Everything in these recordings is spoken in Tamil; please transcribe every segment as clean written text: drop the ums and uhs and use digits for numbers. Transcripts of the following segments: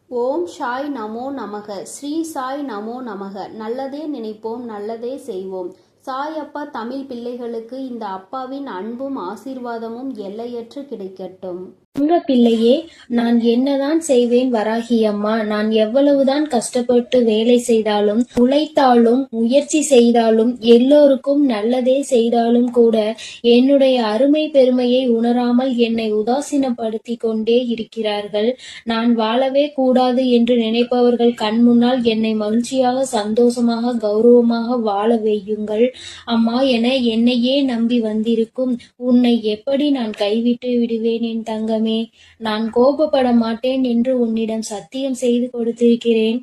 ஓம் சாய் நமோ நமக. ஸ்ரீ சாய் நமோ நமக. நல்லதே நினைப்போம், நல்லதே செய்வோம். சாய் அப்பா தமிழ் பிள்ளைகளுக்கு இந்த அப்பாவின் அன்பும் ஆசீர்வாதமும் எல்லையற்று கிடைக்கட்டும். உங்க பிள்ளையே, நான் என்னதான் செய்வேன் வராகி அம்மா. நான் எவ்வளவுதான் கஷ்டப்பட்டு வேலை செய்தாலும், உழைத்தாலும், முயற்சி செய்தாலும், எல்லோருக்கும் நல்லதே செய்தாலும் கூட என்னுடைய அருமை பெருமையை உணராமல் என்னை உதாசீனப்படுத்தி கொண்டே இருக்கிறார்கள். நான் வாழவே கூடாது என்று நினைப்பவர்கள் கண் முன்னால் என்னை மகிழ்ச்சியாக, சந்தோஷமாக, கௌரவமாக வாழ வையுங்கள் அம்மா என என்னையே நம்பி வந்திருக்கும் உன்னை எப்படி நான் கைவிட்டு விடுவேன் என் தங்கம்? நான் கோபப்பட மாட்டேன் என்று உன்னிடம் சத்தியம் செய்து கொடுத்திருக்கிறேன்.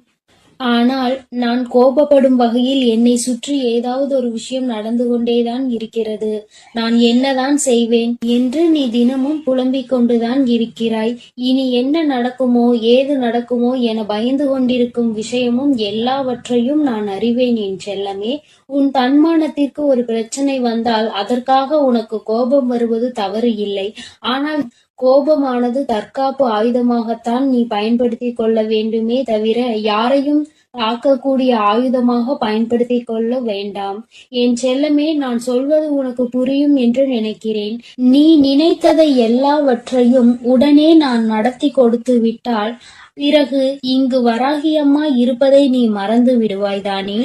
ஆனால் நான் கோபப்படும் வகையில் என்னை சுற்றி ஏதாவது ஒரு விஷயம் நடந்து கொண்டேதான் இருக்கிறது. நான் என்னதான் செய்வேன் என்று நீ தினமும் புலம்பிக் கொண்டுதான் இருக்கிறாய். இனி என்ன நடக்குமோ ஏது நடக்குமோ என பயந்து கொண்டிருக்கும் விஷயமும் எல்லாவற்றையும் நான் அறிவேன் என் செல்லமே. உன் தன்மானத்திற்கு ஒரு பிரச்சனை வந்தால் அதற்காக உனக்கு கோபம் வருவது தவறு இல்லை. ஆனால் கோபமானது தற்காப்பு ஆயுதமாகத்தான் நீ பயன்படுத்திக் கொள்ள வேண்டுமே தவிர யாரையும் தாக்கக்கூடிய ஆயுதமாக பயன்படுத்திக் கொள்ள வேண்டாம். என் செல்லமே, நான் சொல்வது உனக்கு புரியும் என்று நினைக்கிறேன். நீ நினைத்ததை எல்லாவற்றையும் உடனே நான் நடத்தி கொடுத்து விட்டால் பிறகு இங்கு வராகியம்மா இருப்பதை நீ மறந்து விடுவாய்தானே.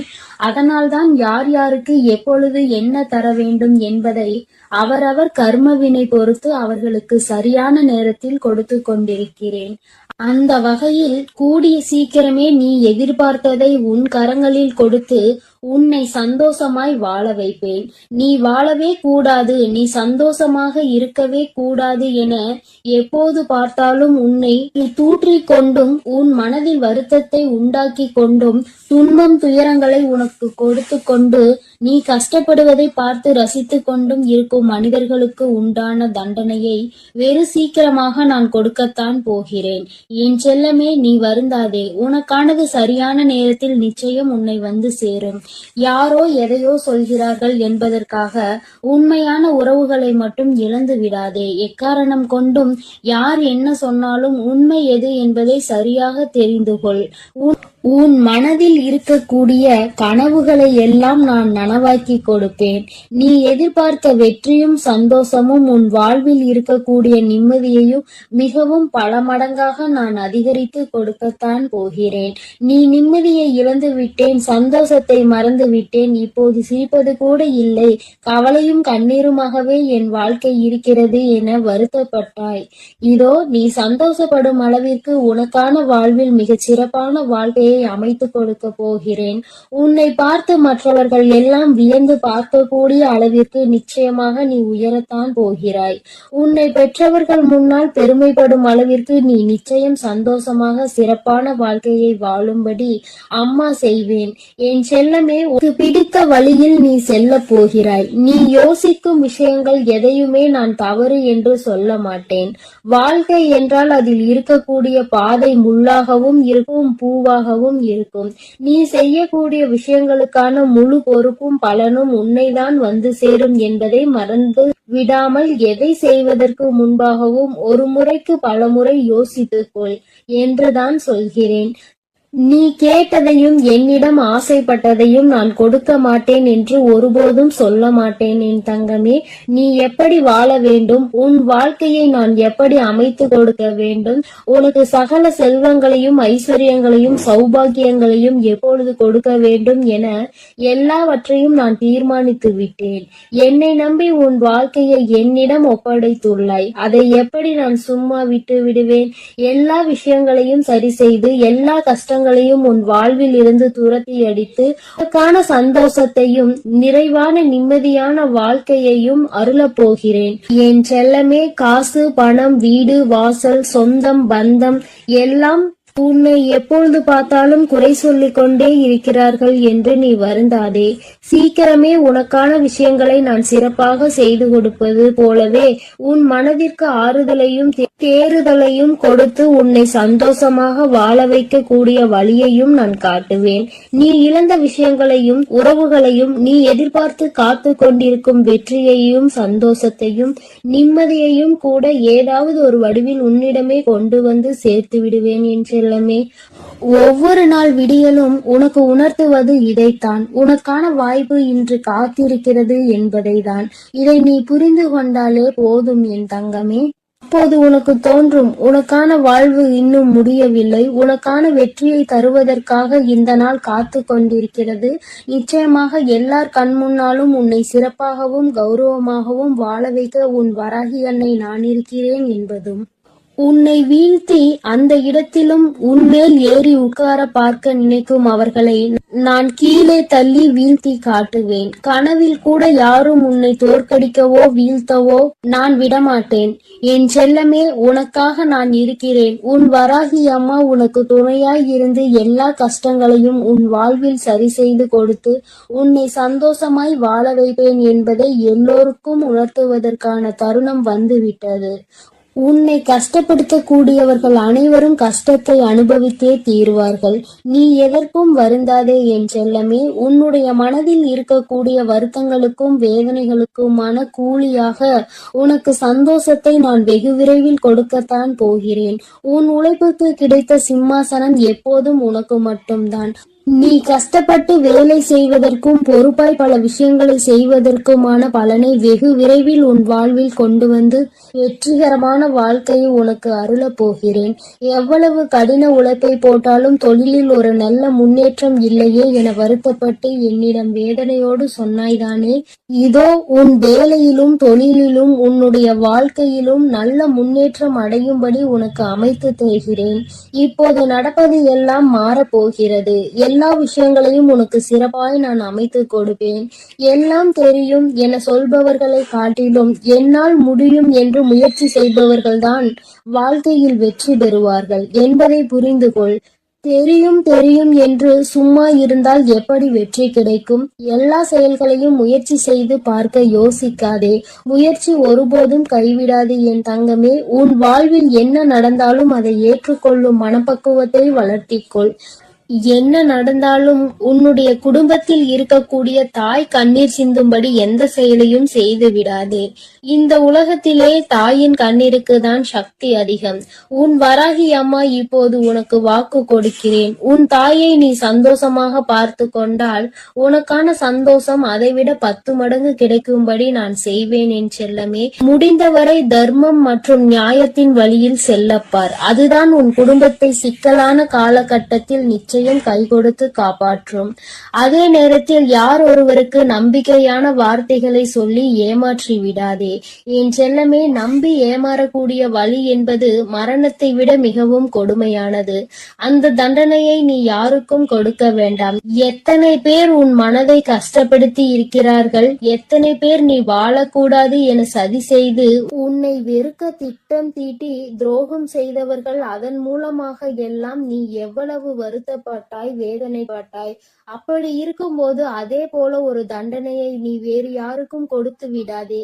அதனால்தான் யார் யாருக்கு எப்பொழுது என்ன தர வேண்டும் என்பதை அவரவர் கர்மவினை பொறுத்து அவர்களுக்கு சரியான நேரத்தில் கொடுத்து கொண்டிருக்கிறேன். அந்த வகையில் கூடிய சீக்கிரமே நீ எதிர்பார்த்ததை உன் கரங்களில் கொடுத்து உன்னை சந்தோஷமாய் வாழ வைப்பேன். நீ வாழவே கூடாது, நீ சந்தோஷமாக இருக்கவே கூடாது என எப்போது பார்த்தாலும் உன்னை தூற்றிக் கொண்டும் உன் மனதில் வருத்தத்தை உண்டாக்கி கொண்டும் துன்பம் துயரங்களை உனக்கு கொடுத்து கொண்டு நீ கஷ்டப்படுவதை பார்த்து ரசித்து கொண்டும் இருக்கும் மனிதர்களுக்கு உண்டான தண்டனையை வெறு சீக்கிரமாக நான் கொடுக்கத்தான் போகிறேன். என் செல்லமே, நீ வருந்தாதே. உனக்கானது சரியான நேரத்தில் நிச்சயம் உன்னை வந்து சேரும். யாரோ எதையோ சொல்கிறார்கள் என்பதற்காக உண்மையான உறவுகளை மட்டும் இழந்து விடாதே. எக்காரணம் கொண்டும் யார் என்ன சொன்னாலும் உண்மை எது என்பதை சரியாக தெரிந்து கொள். உன் மனதில் இருக்கக்கூடிய கனவுகளை எல்லாம் நான் நனவாக்கி கொடுப்பேன். நீ எதிர்பார்த்த வெற்றியும் சந்தோஷமும் உன் வாழ்வில் இருக்கக்கூடிய நிம்மதியையும் மிகவும் பல மடங்காக நான் அதிகரித்து கொடுக்கத்தான் போகிறேன். நீ நிம்மதியை இழந்து விட்டேன், சந்தோஷத்தை மறந்து விட்டேன், இப்போது சிரிப்பது கூட இல்லை, கவலையும் கண்ணீருமாகவே என் வாழ்க்கை இருக்கிறது என வருத்தப்பட்டாய். இதோ நீ சந்தோஷப்படும் அளவிற்கு உனக்கான வாழ்வில் மிகச் சிறப்பான வாழ்க்கையை அமைத்து கொடுக்க போகிறேன். உன்னை பார்த்து மற்றவர்கள் எல்லாம் வியந்து பார்க்கக்கூடிய அளவிற்கு நிச்சயமாக நீ உயரத்தான் போகிறாய். உன்னை பெற்றவர்கள் முன்னால் பெருமைப்படும் அளவிற்கு நீ நிச்சயம் சந்தோஷமாக சிறப்பான வாழ்க்கையை வாழும்படி அம்மா செய்வேன். என் செல்லமே, உனக்கு பிடித்த வழியில் நீ செல்ல போகிறாய். நீ யோசிக்கும் விஷயங்கள் எதையுமே நான் தவறு என்று சொல்ல மாட்டேன். வாழ்க்கை என்றால் அதில் இருக்கக்கூடிய பாதை முள்ளாகவும் இருக்கும், பூவாகவும் இருக்கும். நீ செய்யக்கூடிய விஷயங்களுக்கான முழு பொறுப்பும் பலனும் உன்னைதான் வந்து சேரும் என்பதை மறந்து விடாமல் எதை செய்வதற்கு முன்பாகவும் ஒரு முறைக்கு பல முறை யோசித்துக்கொள் என்றுதான் சொல்கிறேன். நீ கேட்டதையும் என்னிடம் ஆசைப்பட்டதையும் நான் கொடுக்க மாட்டேன் என்று ஒருபோதும் சொல்ல மாட்டேன் என் தங்கமே. நீ எப்படி வாழ வேண்டும், உன் வாழ்க்கையை நான் எப்படி அமைத்து கொடுக்க வேண்டும், உனக்கு சகல செல்வங்களையும் ஐஸ்வர்யங்களையும் சௌபாகியங்களையும் எப்பொழுது கொடுக்க வேண்டும் என எல்லாவற்றையும் நான் தீர்மானித்து விட்டேன். என்னை நம்பி உன் வாழ்க்கையை என்னிடம் ஒப்படைத்துள்ளாய். அதை எப்படி நான் சும்மா விட்டு விடுவேன்? எல்லா விஷயங்களையும் சரி செய்து எல்லா கஷ்டங்களையும் உன் வாழ்வில் இருந்து துரத்தி அடித்து உனக்கான சந்தோஷத்தையும் நிறைவான நிம்மதியான வாழ்க்கையையும் அருளப் போகிறேன். என் செல்லமே, காசு, பணம், வீடு, வாசல், சொந்தம், பந்தம் எல்லாம் உன்னை எப்பொழுது பார்த்தாலும் குறை சொல்லிக் கொண்டே இருக்கிறார்கள் என்று நீ வருந்தாதே. சீக்கிரமே உனக்கான விஷயங்களை நான் சிறப்பாக செய்து கொடுப்பது போலவே உன் மனதிற்கு ஆறுதலையும் தேறுதலையும் கொடுத்து உன்னை சந்தோஷமாக வாழ வைக்க கூடிய வழியையும் நான் காட்டுவேன். நீ இழந்த விஷயங்களையும் உறவுகளையும் நீ எதிர்பார்த்து காத்து கொண்டிருக்கும் வெற்றியையும் சந்தோஷத்தையும் நிம்மதியையும் கூட ஏதாவது ஒரு வடிவில் உன்னிடமே கொண்டு வந்து சேர்த்து விடுவேன் என்று செல்லமே. ஒவ்வொரு நாள் விடியலும் உனக்கு உணர்த்துவது இதைத்தான். உனக்கான வாய்ப்பு இன்று காத்திருக்கிறது என்பதைதான். இதை நீ புரிந்து கொண்டாலே போதும் என் தங்கமே. அப்போது உனக்கு தோன்றும், உனக்கான வாழ்வு இன்னும் முடியவில்லை, உனக்கான வெற்றியை தருவதற்காக இந்த நாள் காத்து கொண்டிருக்கிறது. நிச்சயமாக எல்லார் கண் முன்னாலும் உன்னை சிறப்பாகவும் கௌரவமாகவும் வாழ வைக்க உன் வராகி அன்னை நான் இருக்கிறேன் என்பதும். உன்னை வீழ்த்தி அந்த இடத்திலும் உன்மேல் ஏறி உட்கார பார்க்க நினைக்கும் அவர்களை நான் கீழே தள்ளி வீழ்த்தி காட்டுவேன். கனவில் கூட யாரும் உன்னை தோற்கடிக்கவோ வீழ்த்தவோ நான் விடமாட்டேன். என் செல்லமே, உனக்காக நான் இருக்கிறேன். உன் வராகி அம்மா உனக்கு துணையாய் இருந்து எல்லா கஷ்டங்களையும் உன் வாழ்வில் சரி செய்து கொடுத்து உன்னை சந்தோஷமாய் வாழ வைப்பேன் என்பதை எல்லோருக்கும் உணர்த்துவதற்கான தருணம் வந்துவிட்டது. உன்னை கஷ்டப்படுத்த கூடியவர்கள் அனைவரும் கஷ்டத்தை அனுபவித்தே தீருவார்கள். நீ எதற்கும் வருந்தாதே என் செல்லமே. உன்னுடைய மனதில் இருக்கக்கூடிய வருத்தங்களுக்கும் வேதனைகளுக்குமான கூலியாக உனக்கு சந்தோஷத்தை நான் வெகு விரைவில் கொடுக்கத்தான் போகிறேன். உன் உழைப்புக்கு கிடைத்த சிம்மாசனம் எப்போதும் உனக்கு மட்டும்தான். நீ கஷ்டப்பட்டு வேலை செய்வதற்கும் பொறுப்பாய் பல விஷயங்களை செய்வதற்குமான பலனை வெகு விரைவில் உன் வாழ்வில் கொண்டு வந்து வெற்றிகரமான வாழ்க்கையை உனக்கு அருளப் போகிறேன். எவ்வளவு கடின உழைப்பை போட்டாலும் தொழிலில் ஒரு நல்ல முன்னேற்றம் இல்லையே என வருத்தப்பட்டு என்னிடம் வேதனையோடு சொன்னாய்தானே. இதோ உன் வேலையிலும் தொழிலிலும் உன்னுடைய வாழ்க்கையிலும் நல்ல முன்னேற்றம் அடையும்படி உனக்கு அமைத்து தருகிறேன். இப்போது நடப்பது எல்லாம் மாறப்போகிறது. எல்லா விஷயங்களையும் உனக்கு சிறப்பாய் நான் அமைத்து கொடுப்பேன். எல்லாம் தெரியும் என சொல்பவர்களை காட்டிலும் என்னால் முடியும் என்று முயற்சி செய்பவர்கள்தான் வாழ்க்கையில் வெற்றி பெறுவார்கள் என்பதை புரிந்து கொள். தெரியும் தெரியும் என்று சும்மா இருந்தால் எப்படி வெற்றி கிடைக்கும்? எல்லா செயல்களையும் முயற்சி செய்து பார்க்க யோசிக்காதே. முயற்சி ஒருபோதும் கைவிடாது என் தங்கமே. உன் வாழ்வில் என்ன நடந்தாலும் அதை ஏற்றுக்கொள்ளும் மனப்பக்குவத்தை வளர்த்திக்கொள். என்ன நடந்தாலும் உன்னுடைய குடும்பத்தில் இருக்கக்கூடிய தாய் கண்ணீர் சிந்தும்படி எந்த செயலையும் செய்து விடாதே. இந்த உலகத்திலே தாயின் கண்ணீருக்கு தான் சக்தி அதிகம். உன் வராகி அம்மா இப்போது உனக்கு வாக்கு கொடுக்கிறேன். உன் தாயை நீ சந்தோஷமாக பார்த்து கொண்டால் உனக்கான சந்தோஷம் அதைவிட 10 மடங்கு கிடைக்கும்படி நான் செய்வேன் என் செல்லமே. முடிந்தவரை தர்மம் மற்றும் நியாயத்தின் வழியில் செல்லப்பார். அதுதான் உன் குடும்பத்தை சிக்கலான காலகட்டத்தில் நிச்சயம் கை கொடுத்து காப்பாற்றும். அதே நேரத்தில் யார் ஒருவருக்கு நம்பிக்கையான வார்த்தைகளை சொல்லி ஏமாற்றி விடாதே என் செல்லமே. நம்பி ஏமாறக்கூடிய வழி என்பது மரணத்தை விட மிகவும் கொடுமையானது. அந்த தண்டனையை நீ யாருக்கும் கொடுக்க வேண்டாம். எத்தனை பேர் உன் மனதை கஷ்டப்படுத்தி இருக்கிறார்கள். எத்தனை பேர் நீ வாழக்கூடாது என சதி செய்து உன்னை வெறுக்க திட்டம் தீட்டி துரோகம் செய்தவர்கள். அதன் மூலமாக எல்லாம் நீ எவ்வளவு வருத்தப்பட்டாய், வேதனைப்பட்டாய். அப்படி இருக்கும்போது அதே போல ஒரு தண்டனையை நீ வேறு யாருக்கும் கொடுத்து விடாதே.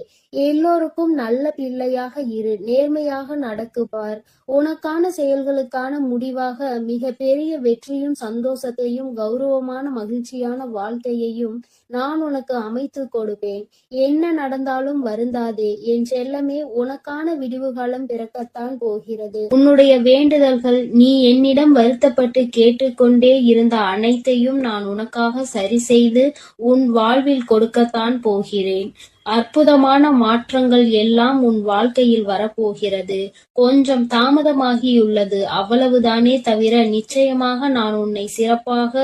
எல்லோருக்கும் நல்ல பிள்ளையாக இரு. நேர்மையாக நடக்குப்பார். உனக்கான செயல்களுக்கான முடிவாக மிக பெரிய வெற்றியும் சந்தோஷத்தையும் கௌரவமான மகிழ்ச்சியான வாழ்க்கையையும் நான் உனக்கு அமைத்து கொடுப்பேன். என்ன நடந்தாலும் வருந்தாதே என் செல்லமே. உனக்கான விடிவு காலம் பிறக்கத்தான் போகிறது. உன்னுடைய வேண்டுதல்கள், நீ என்னிடம் வருத்தப்பட்டு கேட்டுக்கொண்டே இருந்த அனைத்தையும் நான் உனக்காக சரி செய்து உன் வாழ்வில் கொடுக்கத்தான் போகிறேன். அற்புதமான மாற்றங்கள் எல்லாம் உன் வாழ்க்கையில் வரப்போகிறது. கொஞ்சம் தாமதமாகியுள்ளது, அவ்வளவுதானே தவிர நிச்சயமாக நான் உன்னை சிறப்பாக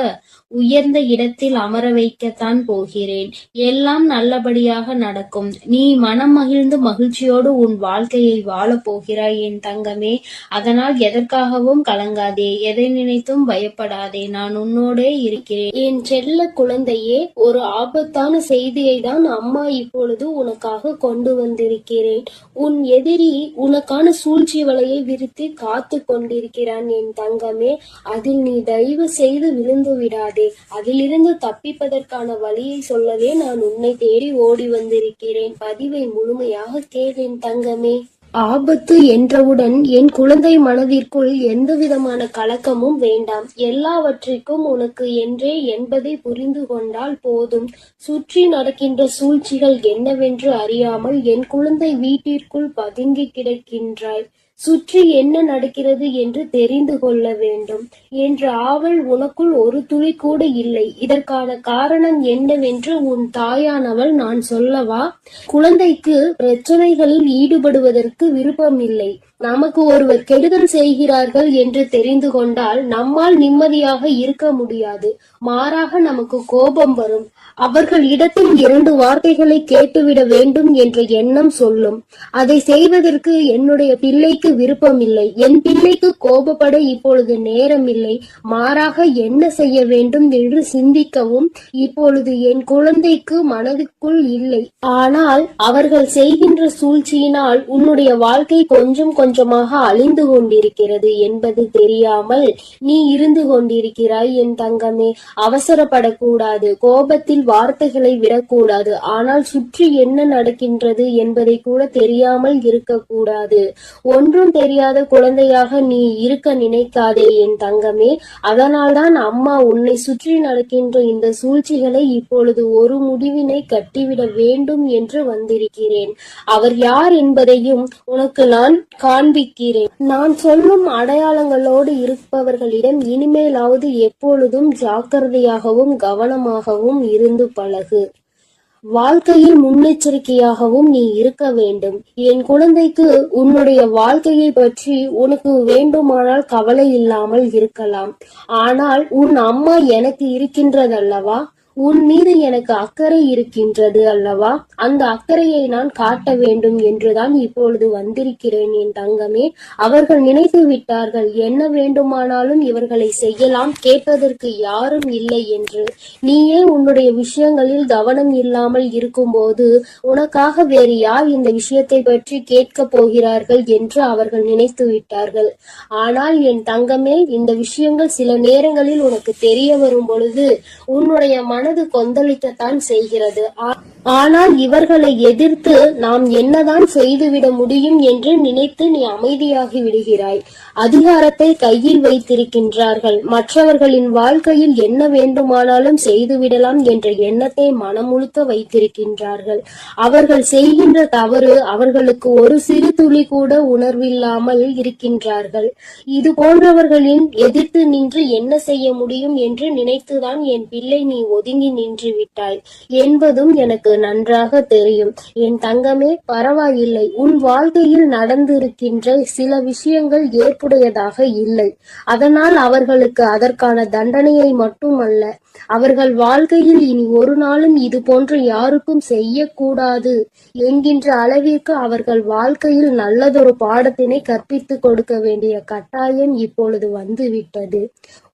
உயர்ந்த இடத்தில் அமர வைக்கத்தான் போகிறேன். எல்லாம் நல்லபடியாக நடக்கும். நீ மனம் மகிழ்ந்து மகிழ்ச்சியோடு உன் வாழ்க்கையை வாழப் போகிறாய் என் தங்கமே. அதனால் எதற்காகவும் கலங்காதே, எதை நினைத்தும் பயப்படாதே. நான் உன்னோடே இருக்கிறேன் என் செல்ல குழந்தையே. ஒரு ஆபத்தான செய்தியை தான் அம்மா இப்பொழுது உனக்காக கொண்டு வந்திருக்கிறேன். உன் எதிரி உனக்கான சூழ்ச்சி வலையை விரித்து காத்து கொண்டிருக்கிறான் என் தங்கமே. அதில் நீ தயவு செய்து விழுந்து விடாதே. அதிலிருந்து தப்பிப்பதற்கான வழியை சொல்லவே நான் உன்னை தேடி ஓடி வந்திருக்கிறேன். பதிவை முழுமையாக கேள் என் தங்கமே. ஆபத்து என்றவுடன் என் குழந்தை மனதிற்குள் எந்த விதமான கலக்கமும் வேண்டாம். எல்லாவற்றிற்கும் உனக்கு என்றே என்பதை புரிந்து கொண்டால் போதும். சுற்றி நடக்கின்ற சூழ்ச்சிகள் என்னவென்று அறியாமல் என் குழந்தை வீட்டிற்குள் பதுங்கி கிடக்கின்றாய். சுற்றி என்ன நடக்கிறது என்று தெரிந்து கொள்ள வேண்டும் என்ற ஆவல் உனக்குள் ஒரு துளி கூட இல்லை. இதற்கான காரணம் என்னவென்று உன் தாயானவள் நான் சொல்லவா? குழந்தைக்கு பிரச்சனைகளில் ஈடுபடுவதற்கு விருப்பமில்லை. நமக்கு ஒருவர் கெடுதல் செய்கிறார்கள் என்று தெரிந்து கொண்டால் நம்மால் நிம்மதியாக இருக்க முடியாது. மாறாக நமக்கு கோபம் வரும். அவர்கள் இடத்தில் 2 வார்த்தைகளை கேட்டுவிட வேண்டும் என்ற எண்ணம் சொல்லும். அதை செய்வதற்கு என்னுடைய பிள்ளைக்கு விருப்பமில்லை. என் பிள்ளைக்கு கோபப்பட இப்பொழுது நேரமில்லை. மாறாக என்ன செய்ய வேண்டும் என்று சிந்திக்கவும் இப்பொழுது என் குழந்தைக்கு மனதுக்குள் இல்லை. ஆனால் அவர்கள் செய்கின்ற சூழ்ச்சியினால் உன்னுடைய வாழ்க்கை கொஞ்சம் கொஞ்சமாக அழிந்து கொண்டிருக்கிறது என்பது தெரியாமல் நீ இருந்து கொண்டிருக்கிறாய். என் தங்கமே, அவசரப்படக்கூடாது. கோபத்தில் வார்த்தைகளை விடக்கூடாது. ஆனால் சுற்றி என்ன நடக்கின்றது என்பதை கூட தெரியாமல் இருக்கக்கூடாது. ஒன்றும் தெரியாத குழந்தையாக நீ இருக்க நினைக்காதே என் தங்கமே. அதனால்தான் அம்மா உன்னை சுற்றி நடக்கின்ற இந்த சூழ்ச்சிகளை இப்பொழுது ஒரு முடிவினை கட்டிவிட வேண்டும் என்று வந்திருக்கிறேன். அவர் யார் என்பதையும் உனக்கு நான் காண்பிக்கிறேன். நான் சொல்லும் அடையாளங்களோடு இருப்பவர்களிடம் இனிமேலாவது எப்பொழுதும் ஜாக்கிரதையாகவும் கவனமாகவும் இருந்து பழகு. வாழ்க்கையில் முன்னெச்சரிக்கையாகவும் நீ இருக்க வேண்டும். என் குழந்தைக்கு உன்னுடைய வாழ்க்கையை பற்றி உனக்கு வேண்டுமானால் கவலை இல்லாமல் இருக்கலாம். ஆனால் உன் அம்மா எனக்கு இருக்கின்றதல்லவா? உன் மீது எனக்கு அக்கறை இருக்கின்றது அல்லவா? அந்த அக்கறையை நான் காட்ட வேண்டும் என்றுதான் இப்பொழுது வந்திருக்கிறேன் என் தங்கமே. அவர்கள் நினைத்து விட்டார்கள் என்ன வேண்டுமானாலும் இவர்களை செய்யலாம், கேட்பதற்கு யாரும் இல்லை என்று. நீயே உன்னுடைய விஷயங்களில் கவனம் இல்லாமல் இருக்கும்போது உனக்காக வேறு யார் இந்த விஷயத்தை பற்றி கேட்க போகிறார்கள் என்று அவர்கள் நினைத்து விட்டார்கள். ஆனால் என் தங்கமே, இந்த விஷயங்கள் சில நேரங்களில் உனக்கு தெரிய வரும் பொழுது உன்னுடைய மனது கொந்தளிக்கத்தான் செய்கிறது. ஆனால் இவர்களை எதிர்த்து நாம் என்னதான் செய்துவிட முடியும் என்று நினைத்து நீ அமைதியாகி விடுகிறாய். அதிகாரத்தை கையில் வைத்திருக்கின்றார்கள். மற்றவர்களின் வாழ்க்கையில் என்ன வேண்டுமானாலும் செய்துவிடலாம் என்ற எண்ணத்தை மனமுழுக்க வைத்திருக்கின்றார்கள். அவர்கள் செய்கின்ற தவறு அவர்களுக்கு ஒரு சிறு துளி கூட உணர்வில்லாமல் இருக்கின்றார்கள். இது போன்றவர்களின் எதிர்த்து நின்று என்ன செய்ய முடியும் என்று நினைத்துதான் என் பிள்ளை நீ ஒதுங்கி நின்று விட்டாய் என்பதும் எனக்கு நன்றாக தெரியும். என் தங்கமே, பரவாயில்லை. உன் வாழ்க்கையில் நடந்திருக்கின்ற சில விஷயங்கள் ஏற்புடையதாக இல்லை. அதனால் அவர்களுக்கு அதற்கான தண்டனையை மட்டுமல்ல, அவர்கள் வாழ்க்கையில் இனி ஒரு நாளும் இது போன்று யாருக்கும் செய்யக்கூடாது என்கின்ற அளவிற்கு அவர்கள் வாழ்க்கையில் நல்லதொரு பாடத்தினை கற்பித்துக் கொடுக்க வேண்டிய கட்டாயம் இப்பொழுது வந்துவிட்டது.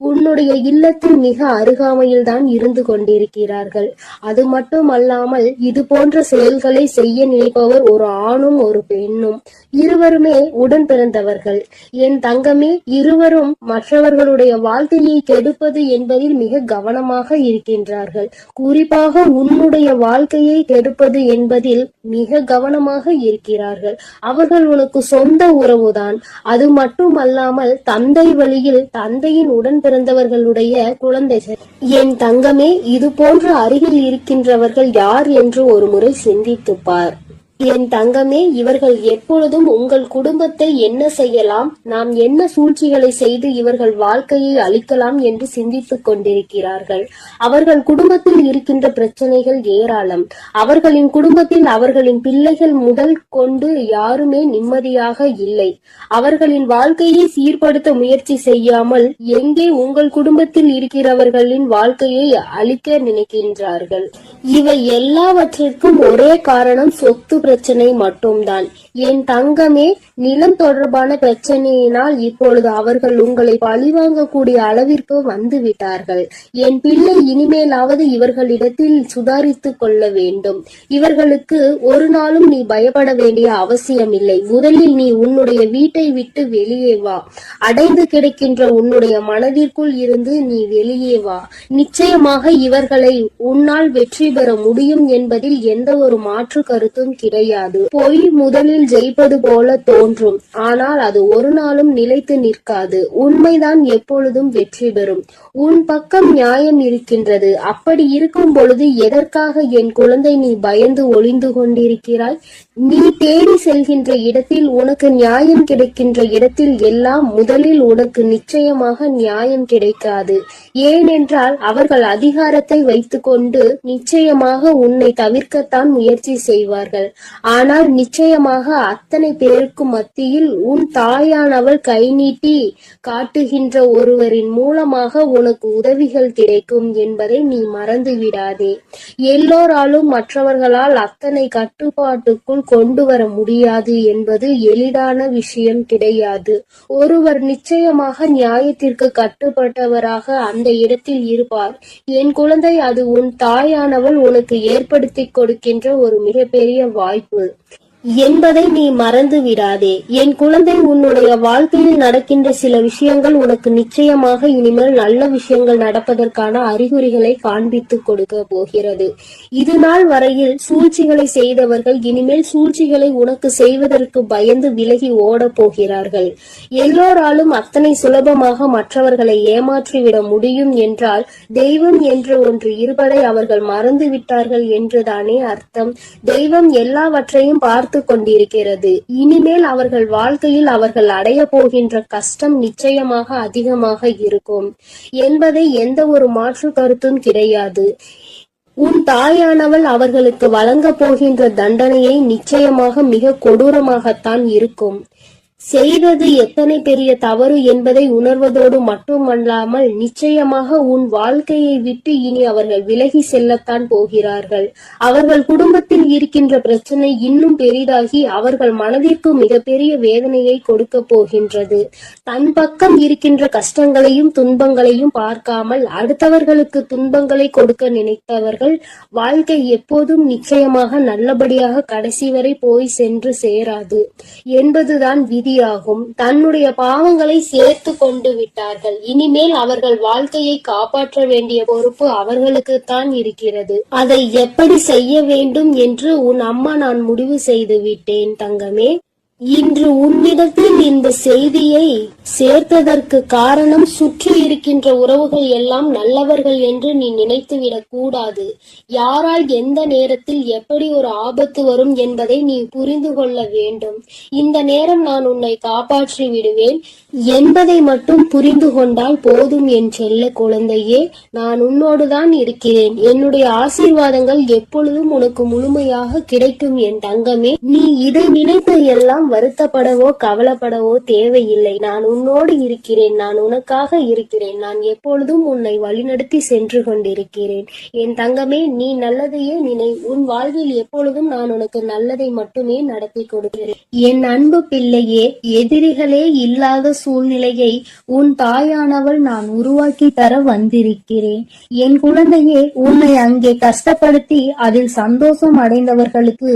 உன்னுடைய இல்லத்தில் மிக அருகாமையில் தான் இருந்து கொண்டிருக்கிறார்கள். அது மட்டுமல்லாமல் இது போன்ற செயல்களை செய்ய நினைப்பவர் ஒரு ஆணும் ஒரு பெண்ணும். இருவருமே உடன் பிறந்தவர்கள். என் தங்கமே, இருவரும் மற்றவர்களுடைய வாழ்க்கையை கெடுப்பது என்பதில் மிக கவனமாக இருக்கின்றார்கள். குறிப்பாக உன்னுடைய வாழ்க்கையை கெடுப்பது என்பதில் மிக கவனமாக இருக்கிறார்கள். அவர்கள் உனக்கு சொந்த உறவுதான். அது மட்டுமல்லாமல் தந்தை வழியில் தந்தையின் உடன் பிறந்தவர்களுடைய குழந்தைகள். என் தங்கமே, இது போன்ற அருகில் இருக்கின்றவர்கள் யார் என்று ஒரு முறை சிந்தித்துப் பார். என் தங்கமே, இவர்கள் எப்பொழுதும் உங்கள் குடும்பத்தை என்ன செய்யலாம், நாம் என்ன சூழ்ச்சிகளை செய்து இவர்கள் வாழ்க்கையை அழிக்கலாம் என்று சிந்தித்துக் கொண்டிருக்கிறார்கள். அவர்கள் குடும்பத்தில் இருக்கின்ற பிரச்சனைகள் ஏராளம். அவர்களின் குடும்பத்தில் அவர்களின் பிள்ளைகள் முதல் கொண்டு யாருமே நிம்மதியாக இல்லை. அவர்களின் வாழ்க்கையை சீர்படுத்த முயற்சி செய்யாமல் எங்கே உங்கள் குடும்பத்தில் இருக்கிறவர்களின் வாழ்க்கையை அழிக்க நினைக்கின்றார்கள். இவை எல்லாவற்றிற்கும் ஒரே காரணம் சொத்து பிரச்சனை மட்டும்தான். என் தங்கமே, நிலம் தொடர்பான பிரச்சனையினால் இப்பொழுது அவர்கள் உங்களை பழிவாங்கக்கூடிய அளவிற்கு வந்து விட்டார்கள். என் பிள்ளை, இனிமேலாவது இவர்களிடத்தில் சுதாரித்துக் கொள்ள வேண்டும். இவர்களுக்கு ஒரு நாளும் நீ பயப்பட வேண்டிய அவசியமில்லை. முதலில் நீ உன்னுடைய வீட்டை விட்டு வெளியே வா. அடைந்து கிடக்கின்ற உன்னுடைய மனதிற்குள் இருந்து நீ வெளியே வா. நிச்சயமாக இவர்களை உன்னால் வெற்றி பெற முடியும் என்பதில் எந்த ஒரு மாற்று கருத்தும் கிடையாது. கிடையாது. பொய் முதலில் ஜெயிப்பது போல தோன்றும், ஆனால் அது ஒரு நாளும் நிலைத்து நிற்காது. உண்மைதான் எப்பொழுதும் வெற்றி பெறும். உன் பக்கம் நியாயம் இருக்கின்றது. அப்படி இருக்கும் பொழுது எதற்காக என் குழந்தை நீ பயந்து ஒளிந்து கொண்டிருக்கிறாய்? நீ தேடி செல்கின்ற இடத்தில், உனக்கு நியாயம் கிடைக்கின்ற இடத்தில் எல்லாம் முதலில் உனக்கு நிச்சயமாக நியாயம் கிடைக்காது. ஏனென்றால் அவர்கள் அதிகாரத்தை வைத்துக்கொண்டு நிச்சயமாக உன்னை தவிர்க்கத்தான் முயற்சி செய்வார்கள். ஆனால் நிச்சயமாக அத்தனை பேருக்கு மத்தியில் உன் தாயானவள் கை நீட்டி காட்டுகின்ற ஒருவரின் மூலமாக உனக்கு உதவிகள் கிடைக்கும் என்பதை நீ மறந்து விடாதே. எல்லோராலும் மற்றவர்களால் அத்தனை கட்டுப்பாட்டுக்குள் கொண்டு வர முடியாது என்பது எளிதான விஷயம் கிடையாது. ஒருவர் நிச்சயமாக நியாயத்திற்கு கட்டுப்பட்டவராக அந்த இடத்தில் இருப்பார். என் குழந்தை, அது உன் தாயானவள் உனக்கு ஏற்படுத்தி கொடுக்கின்ற ஒரு மிகப்பெரிய வாய்ப்பு என்பதை நீ மறந்து விடாதே. என் குழந்தை, உன்னுடைய வாழ்க்கையில் நடக்கின்ற சில விஷயங்கள் உனக்கு நிச்சயமாக இனிமேல் நல்ல விஷயங்கள் நடப்பதற்கான அறிகுறிகளை காண்பித்து கொடுக்க போகிறது. இது நாள் வரையில் சூழ்ச்சிகளை செய்தவர்கள் இனிமேல் சூழ்ச்சிகளை உனக்கு செய்வதற்கு பயந்து விலகி ஓட போகிறார்கள். எல்லோராலும் அத்தனை சுலபமாக மற்றவர்களை ஏமாற்றிவிட முடியும் என்றால் தெய்வம் என்று ஒன்று இருப்பதை அவர்கள் மறந்து விட்டார்கள் என்றுதானே அர்த்தம். தெய்வம் எல்லாவற்றையும் பார்த்து கொண்டிருக்கிறது. இனிமேல் அவர்கள் வாழ்க்கையில் அவர்கள் அடைய போகின்ற கஷ்டம் நிச்சயமாக அதிகமாக இருக்கும் என்பதை எந்த ஒரு மாற்று கருத்தும் கிடையாது. உன் தாயானவள் அவர்களுக்கு வழங்க போகின்ற தண்டனையை நிச்சயமாக மிக கொடூரமாகத்தான் இருக்கும். செய்தது எத்தனை பெரிய தவறு என்பதை உணர்வதோடு மட்டுமல்லாமல் நிச்சயமாக உன் வாழ்க்கையை விட்டு இனி அவர்கள் விலகி செல்லத்தான் போகிறார்கள். அவர்கள் குடும்பத்தில் இருக்கின்ற பிரச்சனை இன்னும் பெரிதாகி அவர்கள் மனதிற்கு மிகப்பெரிய வேதனையை கொடுக்க போகின்றது. தன் பக்கம் இருக்கின்ற கஷ்டங்களையும் துன்பங்களையும் பார்க்காமல் அடுத்தவர்களுக்கு துன்பங்களை கொடுக்க நினைத்தவர்கள் வாழ்க்கை எப்போதும் நிச்சயமாக நல்லபடியாக கடைசி வரை போய் சென்று சேராது என்பதுதான் விதி ஆகும். தன்னுடைய பாவங்களை சேர்த்து கொண்டு விட்டார்கள். இனிமேல் அவர்கள் வாழ்க்கையை காப்பாற்ற வேண்டிய பொறுப்பு அவர்களுக்கு தான் இருக்கிறது. அதை எப்படி செய்ய வேண்டும் என்று உன் அம்மா நான் முடிவு செய்து விட்டேன் தங்கமே. இன்று உன்னிடத்தில் இந்த செய்தியை சேர்த்ததற்கு காரணம் சுற்றி இருக்கின்ற உறவுகள் எல்லாம் நல்லவர்கள் என்று நீ நினைத்துவிடக் கூடாது. யாரால் எந்த நேரத்தில் எப்படி ஒரு ஆபத்து வரும் என்பதை நீ புரிந்து கொள்ள வேண்டும். இந்த நேரம் நான் உன்னை காப்பாற்றி விடுவேன் என்பதை மட்டும் புரிந்து கொண்டால் போதும் என் செல்ல குழந்தையே. நான் உன்னோடுதான் இருக்கிறேன். என்னுடைய ஆசீர்வாதங்கள் எப்பொழுதும் உனக்கு முழுமையாக கிடைக்கும் என் தங்கமே. நீ இதை நினைத்து எல்லாம் வருத்தப்படவோ கவலைப்படவோ தேவையில்லை. நான் உன்னோடு இருக்கிறேன். நான் உனக்காக இருக்கிறேன். நான் எப்பொழுதும் உன்னை வழிநடத்தி சென்று கொண்டிருக்கிறேன் என் தங்கமே. நீ நல்லதையே நினை. உன் வாழ்வில் எப்பொழுதும் நான் உனக்கு நல்லதை மட்டுமே நடத்தி கொடுக்கிறேன். என் அன்பு பிள்ளையே, எதிரிகளே இல்லாத சூழ்நிலையை உன் தாயானவள் நான் உருவாக்கி தர வந்திருக்கிறேன். என் குழந்தையே, உன்னை அங்கே கஷ்டப்படுத்தி அதில் சந்தோஷம் அடைந்தவர்களுக்கு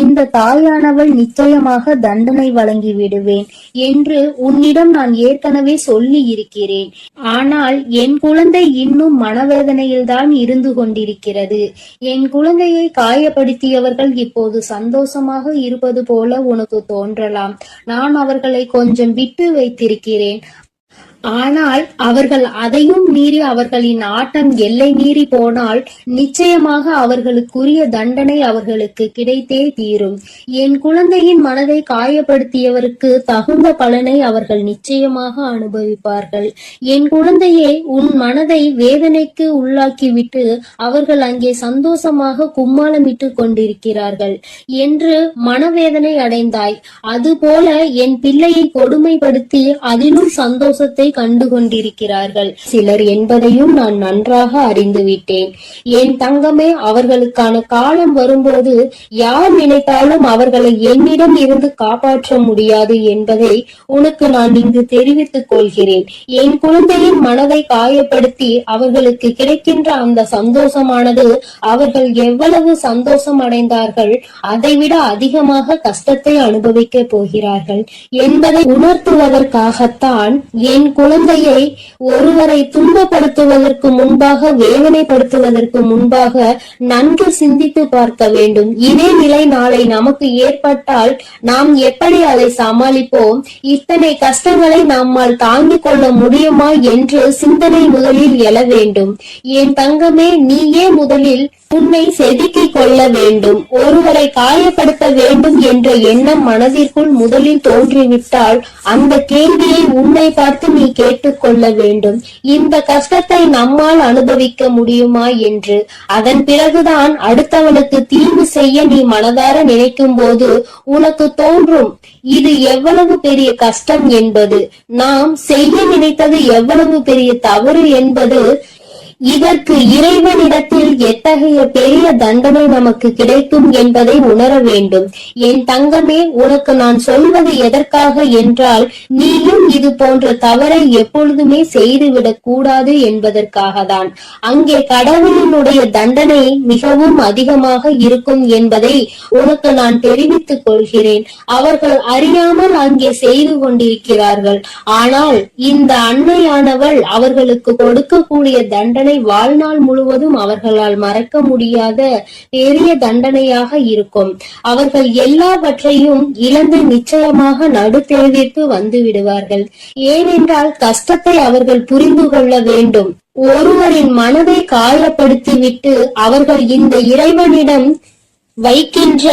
இந்த தாயானவள் நிச்சயமாக தண்டனை வழங்கி விடுவேன் என்று உன்னிடம் நான் ஏற்கனவே சொல்லி இருக்கிறேன். ஆனால் என் குழந்தை இன்னும் மனவேதனையில் தான் இருந்து கொண்டிருக்கிறது. என் குழந்தையை காயப்படுத்தியவர்கள் இப்போது சந்தோஷமாக இருப்பது போல உனக்கு தோன்றலாம். நான் அவர்களை கொஞ்சம் விட்டு வைத்திருக்கிறேன். ஆனால் அவர்கள் அதையும் மீறி அவர்களின் ஆட்டம் எல்லை மீறி போனால் நிச்சயமாக அவர்களுக்குரிய தண்டனை அவர்களுக்கு கிடைத்தே தீரும். என் குழந்தையின் மனதை காயப்படுத்தியவருக்கு தகுந்த பலனை அவர்கள் நிச்சயமாக அனுபவிப்பார்கள். என் குழந்தையே, உன் மனதை வேதனைக்கு உள்ளாக்கிவிட்டு அவர்கள் அங்கே சந்தோஷமாக கும்மாளமிட்டு கொண்டிருக்கிறார்கள் என்று மனவேதனை அடைந்தாய். அதுபோல என் பிள்ளையை கொடுமைப்படுத்தி அதிலும் சந்தோஷத்தை கண்டு கொண்டிருக்கிறார்கள் சிலர் என்பதையும் நான் நன்றாக அறிந்துவிட்டேன். என் தங்கமே, அவர்களுக்கான காலம் வரும்போது யார் நினைத்தாலும் அவர்களை என்னிடம் இருந்து காப்பாற்ற முடியாது என்பதை உனக்கு நான் இங்கு தெரிவித்துக் கொள்கிறேன். என் குழந்தையின் மனதை காயப்படுத்தி அவர்களுக்கு கிடைக்கின்ற அந்த சந்தோஷமானது அவர்கள் எவ்வளவு சந்தோஷம் அடைந்தார்கள் அதைவிட அதிகமாக கஷ்டத்தை அனுபவிக்க போகிறார்கள் என்பதை உணர்த்துவதற்காகத்தான் என் குழந்தையை ஒருவரை துன்பப்படுத்துவதற்கு முன்பாக, வேதனைப்படுத்துவதற்கு முன்பாக நன்கு சிந்தித்து பார்க்க வேண்டும். இதே நிலை நாளை நமக்கு ஏற்பட்டால் நாம் எப்படி அதை சமாளிப்போம்? இத்தனை கஷ்டங்களை நம்மால் தாங்கிக் கொள்ள முடியுமா என்று சிந்தனை முதலில் எழ வேண்டும். என் தங்கமே, நீயே முதலில் உன்னை செதுக்கிக் கொள்ள வேண்டும். ஒருவரை காயப்படுத்த வேண்டும் என்ற எண்ணம் மனதிற்குள் முதலில் தோன்றிவிட்டால் அந்த கேள்வியை உன்னை பார்த்து நீ கேட்டுக்கொள்ள வேண்டும். இந்த கஷ்டத்தை நம்மால் அனுபவிக்க முடியுமா என்று. அதன் பிறகுதான் அடுத்தவனுக்கு தீங்கு செய்ய நீ மனதார நினைக்கும் போது உனக்கு தோன்றும் இது எவ்வளவு பெரிய கஷ்டம் என்பது, நாம் செய்ய நினைத்தது எவ்வளவு பெரிய தவறு என்பது. இதற்கு இறைவனிடத்தில் எத்தகைய பெரிய தண்டனை நமக்கு கிடைக்கும் என்பதை உணர வேண்டும். என் தங்கமே, உனக்கு நான் சொல்வது எதற்காக என்றால், நீயும் இது போன்ற தவறை எப்பொழுதுமே செய்துவிடக் கூடாது என்பதற்காக தான். அங்கே கடவுளினுடைய தண்டனை மிகவும் அதிகமாக இருக்கும் என்பதை உனக்கு நான் தெரிவித்துக் கொள்கிறேன். அவர்கள் அறியாமல் அங்கே செய்து கொண்டிருக்கிறார்கள். ஆனால் இந்த அன்னையானவள் அவர்களுக்கு கொடுக்கக்கூடிய தண்டனை வாழ்நாள் முழுவதும் அவர்களால் மறக்க முடியாத பெரிய தண்டனையாக இருக்கும். அவர்கள் எல்லாவற்றையும் இழந்து நிச்சயமாக நடுத்தேர்விற்கு வந்து விடுவார்கள். ஏனென்றால் கஷ்டத்தை அவர்கள் புரிந்து கொள்ள வேண்டும். ஒருவரின் மனதை காயப்படுத்திவிட்டு அவர்கள் இந்த இறைவனிடம் வைக்கின்ற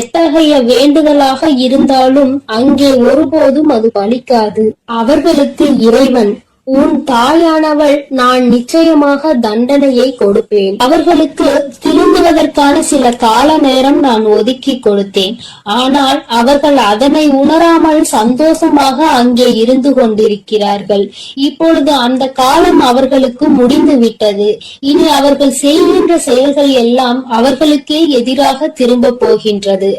எத்தகைய வேண்டுதலாக இருந்தாலும் அங்கே ஒருபோதும் அது பலிக்காது. அவர்களுக்கு இறைவன், உன் தாயானவள் நான் நிச்சயமாக தண்டனையை கொடுப்பேன். அவர்களுக்கு திருந்துவதற்கான சில கால நேரம் நான் ஒதுக்கி கொடுத்தேன். ஆனால் அவர்கள் அதனை உணராமல் சந்தோஷமாக அங்கே இருந்து கொண்டிருக்கிறார்கள். இப்பொழுது அந்த காலம் அவர்களுக்கு முடிந்து விட்டது. இனி அவர்கள் செய்கின்ற செயல்கள் எல்லாம் அவர்களுக்கே எதிராக திரும்ப போகின்றது.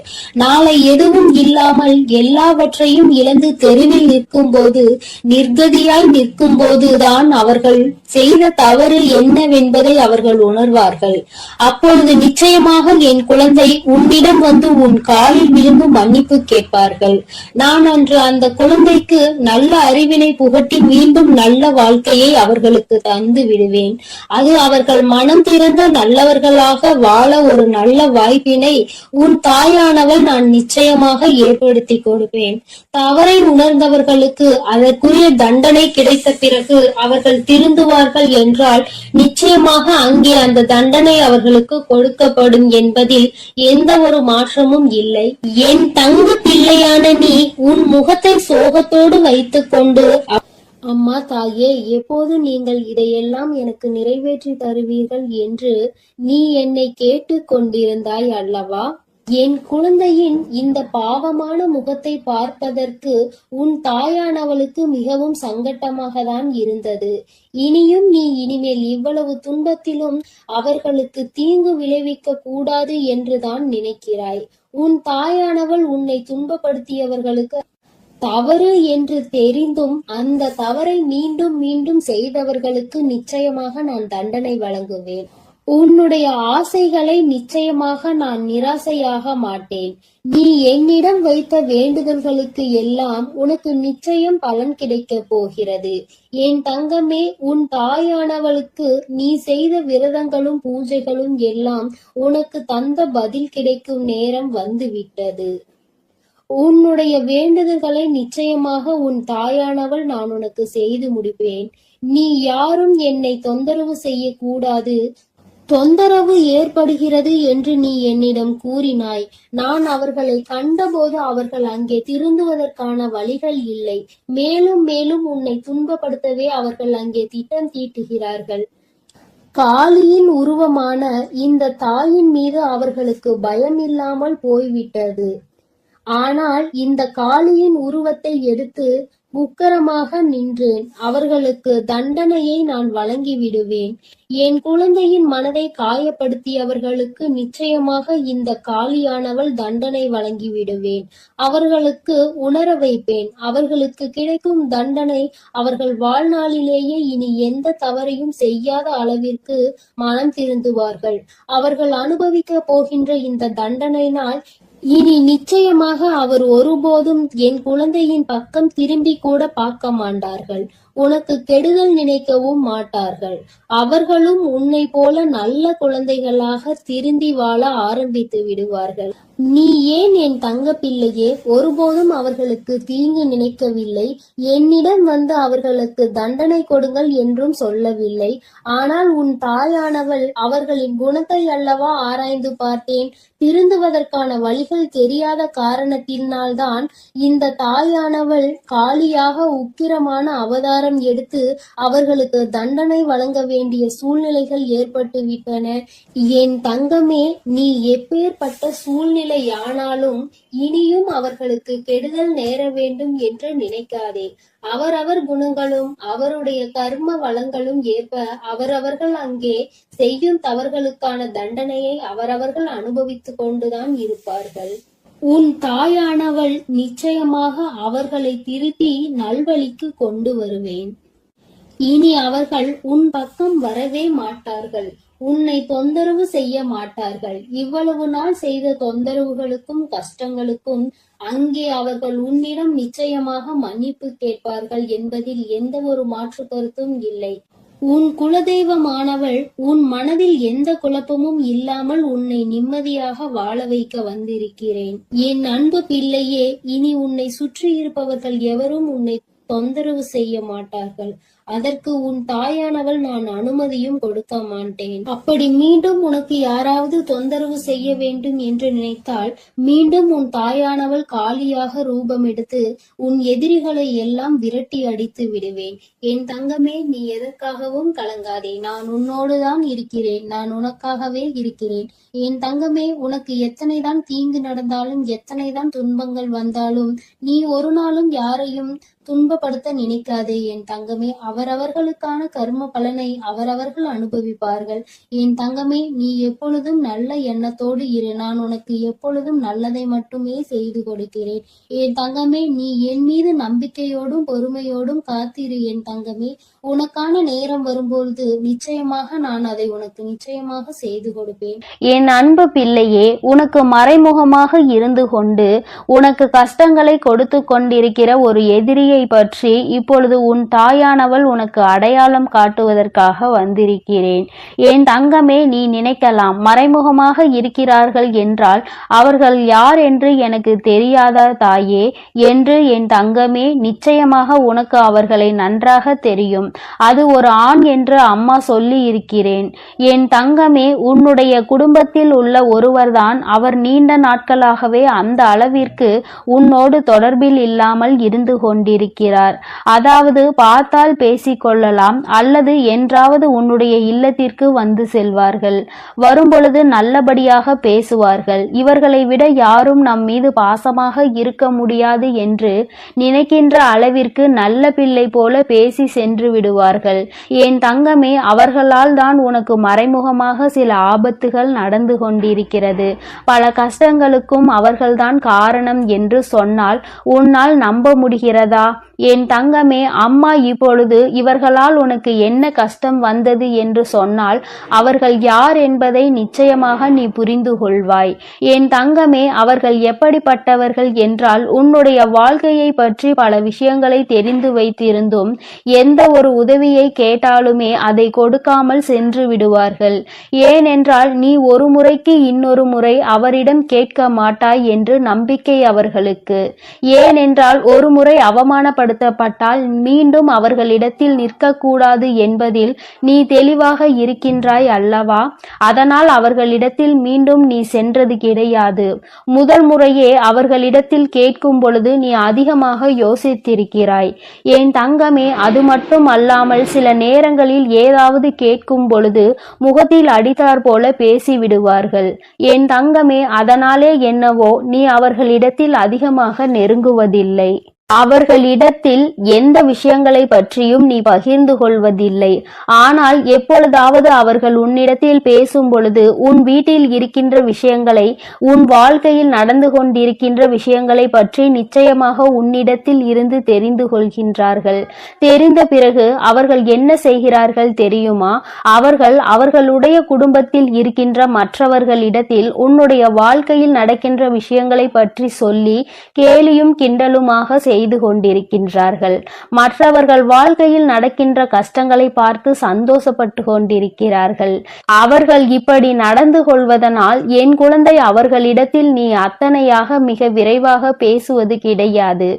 நாளை எதுவும் இல்லாமல் எல்லாவற்றையும் இழந்து தெருவில் நிற்கும் போது, நிர்கதியாய் நிற்கும் போதுதான் அவர்கள் செய்த தவறு என்னவென்பதை அவர்கள் உணர்வார்கள். அப்பொழுது நிச்சயமாக என் குழந்தை உன்னிடம் வந்து உன் காலில் விழுந்து மன்னிப்பு கேட்பார்கள். நான் அன்று அந்த குழந்தைக்கு நல்ல அறிவினை புகட்டி மீண்டும் நல்ல வாழ்க்கையை அவர்களுக்கு தந்து விடுவேன். அது அவர்கள் மனம் திறந்த நல்லவர்களாக வாழ ஒரு நல்ல வாய்ப்பினை உன் தாயானவள் நான் நிச்சயமாக ஏற்படுத்தி கொடுப்பேன். தவறை உணர்ந்தவர்களுக்கு அதற்குரிய தண்டனை கிடைத்த பிறகு அவர்கள் திருந்துவார்கள் என்றால் நிச்சயமாக அங்கே அந்த தண்டனை அவர்களுக்கு கொடுக்கப்படும் என்பதில் எந்த ஒரு மாற்றமும் இல்லை. என் தங்க பிள்ளையான நீ உன் முகத்தை சோகத்தோடு வைத்துக் கொண்டு, அம்மா தாயே, எப்போது நீங்கள் இதையெல்லாம் எனக்கு நிறைவேற்றி தருவீர்கள் என்று நீ என்னை கேட்டுக் கொண்டிருந்தாய் அல்லவா? என் குழந்தையின் இந்த பாவமான முகத்தை பார்ப்பதற்கு உன் தாயானவளுக்கு மிகவும் சங்கட்டமாக தான் இருந்தது. இனியும் நீ இனிமேல் இவ்வளவு துன்பத்திலும் அவர்களுக்கு தீங்கு விளைவிக்க கூடாது என்றுதான் நினைக்கிறாய். உன் தாயானவள் உன்னை துன்பப்படுத்தியவர்களுக்கு தவறு என்று தெரிந்தும் அந்த தவறை மீண்டும் மீண்டும் செய்தவர்களுக்கு நிச்சயமாக நான் தண்டனை வழங்குவேன். உன்னுடைய ஆசைகளை நிச்சயமாக நான் நிராசையாக மாட்டேன். நீ என்னிடம் வைத்த வேண்டுதல்களுக்கு எல்லாம் உனக்கு நிச்சயம் பலன் கிடைக்க போகிறது. என் தங்கமே, உன் தாயானவளுக்கு நீ செய்த விரதங்களும் பூஜைகளும் எல்லாம் உனக்கு தந்த பதில் கிடைக்கும் நேரம் வந்துவிட்டது. உன்னுடைய வேண்டுதல்களை நிச்சயமாக உன் தாயானவள் நான் உனக்கு செய்து முடிப்பேன். நீ யாரும் என்னை தொந்தரவு செய்யக்கூடாது, தொந்தரவு ஏற்படுகிறது என்று நீ என்னிடம் கூறினாய். நான் அவர்களை கண்டபோது அவர்கள் அங்கே திருந்துவதற்கான வழிகள் இல்லை. மேலும் மேலும் உன்னை துன்பப்படுத்தவே அவர்கள் அங்கே திட்டம் தீட்டுகிறார்கள். காளியின் உருவமான இந்த தாயின் மீது அவர்களுக்கு பயம் இல்லாமல் போய்விட்டது. ஆனால் இந்த காளியின் உருவத்தை எடுத்து உக்கிரமாக நின்றேன். அவர்களுக்கு தண்டனையை நான் வழங்கி விடுவேன். என் குழந்தையின் மனதை காயப்படுத்தியவர்களுக்கு நிச்சயமாக இந்த காளியானவள் தண்டனை வழங்கி விடுவேன். அவர்களுக்கு உணர வைப்பேன். அவர்களுக்கு கிடைக்கும் தண்டனை அவர்கள் வாழ்நாளிலேயே இனி எந்த தவறையும் செய்யாத அளவிற்கு மனம் திருந்துவார்கள். அவர்கள் அனுபவிக்க போகின்ற இந்த தண்டனையினால் இனி நிச்சயமாக அவர் ஒருபோதும் என் குழந்தையின் பக்கம் திரும்பி கூட பார்க்க மாட்டார்கள். உனக்கு கெடுதல் நினைக்கவும் மாட்டார்கள். அவர்களும் உன்னை போல நல்ல குழந்தைகளாக திருந்தி வாழ ஆரம்பித்து விடுவார்கள். நீ ஏன் என் தங்க பிள்ளையே ஒருபோதும் அவர்களுக்கு தீங்கு நினைக்கவில்லை. என்னிடம் வந்து அவர்களுக்கு தண்டனை கொடுங்கள் என்றும் சொல்லவில்லை. ஆனால் உன் தாயானவள் அவர்களின் குணத்தை அல்லவா ஆராய்ந்து பார்த்தேன். திருந்துவதற்கான வழிகள் தெரியாத காரணத்தினால்தான் இந்த தாயானவள் காளியாக உக்கிரமான அவதாரம் எடுத்து அவர்களுக்கு தண்டனை வழங்க வேண்டிய சூழ்நிலைகள் ஏற்பட்டு விட்டன. என் தங்கமே, நீ எப்பேற்பட்ட சூழ்நிலையானாலும் இனியும் அவர்களுக்கு கெடுதல் நேர வேண்டும் என்று நினைக்காதே. அவரவர் குணங்களும் அவருடைய கர்ம வளங்களும் ஏற்ப அவரவர்கள் அங்கே செய்யும் தவறுகளுக்கான தண்டனையை அவரவர்கள் அனுபவித்துக் கொண்டுதான் இருப்பார்கள். உன் தாயானவள் நிச்சயமாக அவர்களை திருத்தி நல்வழிக்கு கொண்டு வருவேன். இனி அவர்கள் உன் பக்கம் வரவே மாட்டார்கள். உன்னை தொந்தரவு செய்ய மாட்டார்கள். இவ்வளவு நாள் செய்த தொந்தரவுகளுக்கும் கஷ்டங்களுக்கும் அங்கே அவர்கள் உன்னிடம் நிச்சயமாக மன்னிப்பு கேட்பார்கள் என்பதில் எந்த ஒரு மாற்று கருத்தும் இல்லை. உன் குலதெய்வமானவள் உன் மனதில் எந்த குழப்பமும் இல்லாமல் உன்னை நிம்மதியாக வாழ வைக்க வந்திருக்கிறேன். என் அன்பு பிள்ளையே, இனி உன்னை சுற்றி இருப்பவர்கள் எவரும் உன்னை தொந்தரவு செய்ய மாட்டார்கள். அதற்கு உன் தாயானவள் நான் அனுமதியும் கொடுக்க மாட்டேன். அப்படி மீண்டும் உனக்கு யாராவது தொந்தரவு செய்ய வேண்டும் என்று நினைத்தால் மீண்டும் உன் தாயானவள் காளியாக ரூபம் எடுத்து உன் எதிரிகளை எல்லாம் விரட்டி அடித்து விடுவேன். என் தங்கமே, நீ எதற்காகவும் கலங்காதே. நான் உன்னோடுதான் இருக்கிறேன். நான் உனக்காகவே இருக்கிறேன். என் தங்கமே, உனக்கு எத்தனைதான் தீங்கு நடந்தாலும் எத்தனைதான் துன்பங்கள் வந்தாலும் நீ ஒரு நாளும் யாரையும் துன்பப்படுத்த நினைக்காதே என் தங்கமே. அவரவர்களுக்கான கர்ம பலனை அவரவர்கள் அனுபவிப்பார்கள். என் தங்கமே, நீ எப்பொழுதும் நல்ல எண்ணத்தோடு இரு. நான் உனக்கு எப்பொழுதும் நல்லதை மட்டுமே செய்து கொடுக்கிறேன். என் தங்கமே, நீ என் மீது நம்பிக்கையோடும் பொறுமையோடும் காத்திரு என் தங்கமே. உனக்கான நேரம் வரும்பொழுது நிச்சயமாக நான் அதை உனக்கு நிச்சயமாக செய்து கொடுப்பேன். என் அன்பு பிள்ளையே, உனக்கு மறைமுகமாக இருந்து கொண்டு உனக்கு கஷ்டங்களை கொடுத்து கொண்டிருக்கிற ஒரு எதிரியை பற்றி இப்பொழுது உன் தாயானவள் உனக்கு அடையாளம் காட்டுவதற்காக வந்திருக்கிறேன். என் தங்கமே, நீ நினைக்கலாம், மறைமுகமாக இருக்கிறார்கள் என்றால் அவர்கள் யார் என்று எனக்கு தெரியாதா தாயே என்று. என் தங்கமே, நிச்சயமாக உனக்கு அவர்களை நன்றாக தெரியும். அது ஒரு ஆண் என்று அம்மா சொல்லி இருக்கிறேன். என் தங்கமே, உன்னுடைய குடும்பத்தில் உள்ள ஒருவர்தான். அவர் நீண்ட நாட்களாகவே அந்த அளவிற்கு உன்னோடு தொடர்பில் இல்லாமல் இருந்து கொண்டிருக்கிறார். அதாவது பார்த்தால் பேசிக்கொள்ளலாம், அல்லது என்றாவது உன்னுடைய இல்லத்திற்கு வந்து செல்வார்கள். வரும்பொழுது நல்லபடியாக பேசுவார்கள். இவர்களை விட யாரும் நம் மீது பாசமாக இருக்க முடியாது என்று நினைக்கின்ற அளவிற்கு நல்ல பிள்ளை போல பேசி சென்று விடுவார்கள். என் தங்கமே, அவர்களால் தான் உனக்கு மறைமுகமாக சில ஆபத்துகள் நடந்து கொண்டிருக்கிறது. பல கஷ்டங்களுக்கும் அவர்கள்தான் காரணம் என்று சொன்னால் உன்னால் நம்ப முடிகிறதா? என் தங்கமே, அம்மா இப்பொழுது இவர்களால் உனக்கு என்ன கஷ்டம் வந்தது என்று சொன்னால் அவர்கள் யார் என்பதை நிச்சயமாக நீ புரிந்து கொள்வாய். என் தங்கமே, அவர்கள் எப்படிப்பட்டவர்கள் என்றால் உன்னுடைய வாழ்க்கையை பற்றி பல விஷயங்களை தெரிந்து வைத்திருந்தும் எந்த ஒரு உதவியை கேட்டாலுமே அதை கொடுக்காமல் சென்று விடுவார்கள். ஏனென்றால் நீ ஒரு முறைக்கு இன்னொரு முறை அவரிடம் கேட்க மாட்டாய் என்று நம்பிக்கை அவர்களுக்கு. ஏனென்றால் ஒரு முறை அவமானப்படுத்தப்பட்டால் மீண்டும் அவர்களிடத்தில் நிற்கக்கூடாது என்பதில் நீ தெளிவாக இருக்கின்றாய் அல்லவா? அதனால் அவர்களிடத்தில் மீண்டும் நீ சென்றது கிடையாது. முதல் முறையே அவர்களிடத்தில் கேட்கும் பொழுது நீ அதிகமாக யோசித்திருக்கிறாய். என் தங்கமே, அது மட்டும் அல்லாமல் சில நேரங்களில் ஏதாவது கேட்கும் பொழுது முகத்தில் அடித்தார் போல பேசிவிடுவார்கள். என் தங்கமே, அதனாலே என்னவோ நீ அவர்களிடத்தில் அதிகமாக நெருங்குவதில்லை. அவர்களிடத்தில் எந்த விஷயங்களை பற்றியும் நீ பகிர்ந்து கொள்வதில்லை. ஆனால் எப்பொழுதாவது அவர்கள் உன்னிடத்தில் பேசும் பொழுது உன் வீட்டில் இருக்கின்ற விஷயங்களை, உன் வாழ்க்கையில் நடந்து கொண்டிருக்கின்ற விஷயங்களை பற்றி நிச்சயமாக உன்னிடத்தில் இருந்து தெரிந்து கொள்கின்றார்கள். தெரிந்த பிறகு அவர்கள் என்ன செய்கிறார்கள் தெரியுமா? அவர்களுடைய குடும்பத்தில் இருக்கின்ற மற்றவர்களிடத்தில் உன்னுடைய வாழ்க்கையில் நடக்கின்ற விஷயங்களை பற்றி சொல்லி கேலியும் கிண்டலுமாக செய்து கொண்டிருக்கின்றார்கள். மற்றவர்கள் வாழ்க்கையில் நடக்கின்ற கஷ்டங்களை பார்த்து சந்தோஷப்பட்டு கொண்டிருக்கிறார்கள். அவர்கள் இப்படி நடந்து கொள்வதனால் என் குழந்தை அவர்களிடத்தில் நீ அத்தனையாக மிக விரைவாக பேசுவது கிடையாது.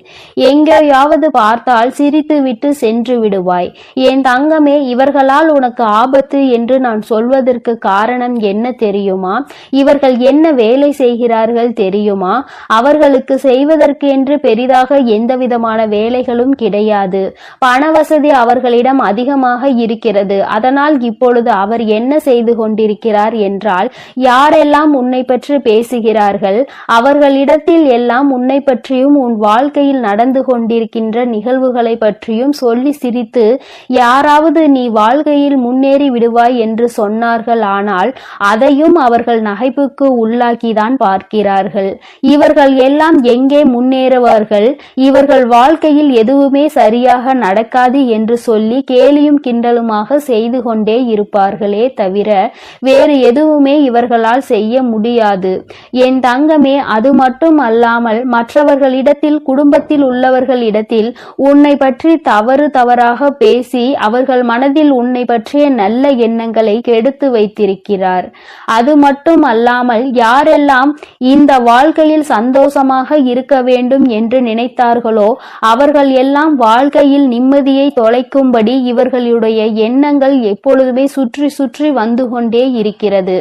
எங்கேயாவது பார்த்தால் சிரித்துவிட்டு சென்று விடுவாய். என் தங்கமே, இவர்களால் உனக்கு ஆபத்து என்று நான் சொல்வதற்கு காரணம் என்ன தெரியுமா? இவர்கள் என்ன வேலை செய்கிறார்கள் தெரியுமா? அவர்களுக்கு செய்வதற்கு என்று பெரிதாக எந்த விதமான வேலைகளும் கிடையாது. பண வசதி அவர்களிடம் அதிகமாக இருக்கிறது. அதனால் இப்பொழுது அவர் என்ன செய்து கொண்டிருக்கிறார் என்றால், யாரெல்லாம் உன்னை பற்றி பேசுகிறார்கள் அவர்களிடத்தில் எல்லாம் உன்னை பற்றியும் உன் வாழ்க்கையில் நடந்து கொண்டிருக்கின்ற நிகழ்வுகளை பற்றியும் சொல்லி சிரித்து, யாராவது நீ வாழ்க்கையில் முன்னேறி விடுவாய் என்று சொன்னார்கள். ஆனால் அதையும் அவர்கள் நகைப்புக்கு உள்ளாக்கிதான் பார்க்கிறார்கள். இவர்கள் எல்லாம் எங்கே முன்னேறுவார்கள்? இவர்கள் வாழ்க்கையில் எதுவுமே சரியாக நடக்காது என்று சொல்லி கேலியும் கிண்டலுமாக செய்து கொண்டே இருப்பார்களே தவிர வேறு எதுவுமே இவர்களால் செய்ய முடியாது. என் தங்கமே, அது மட்டும் அல்லாமல் மற்றவர்களிடத்தில், குடும்பத்தில் உள்ளவர்களிடத்தில் உன்னை பற்றி தவறாக பேசி அவர்கள் மனதில் உன்னை பற்றிய நல்ல எண்ணங்களை கெடுத்து வைத்திருக்கிறார். அது மட்டும் அல்லாமல் யாரெல்லாம் இந்த வாழ்க்கையில் சந்தோஷமாக இருக்க வேண்டும் என்று நினைத்தார்களோ அவர்கள் எல்லாம் வாழ்க்கையில் நிம்மதியை தொலைக்கும்படி இவர்களுடைய எண்ணங்கள் எப்பொழுதுமே சுற்றி சுற்றி வந்து கொண்டே இருக்கிறது.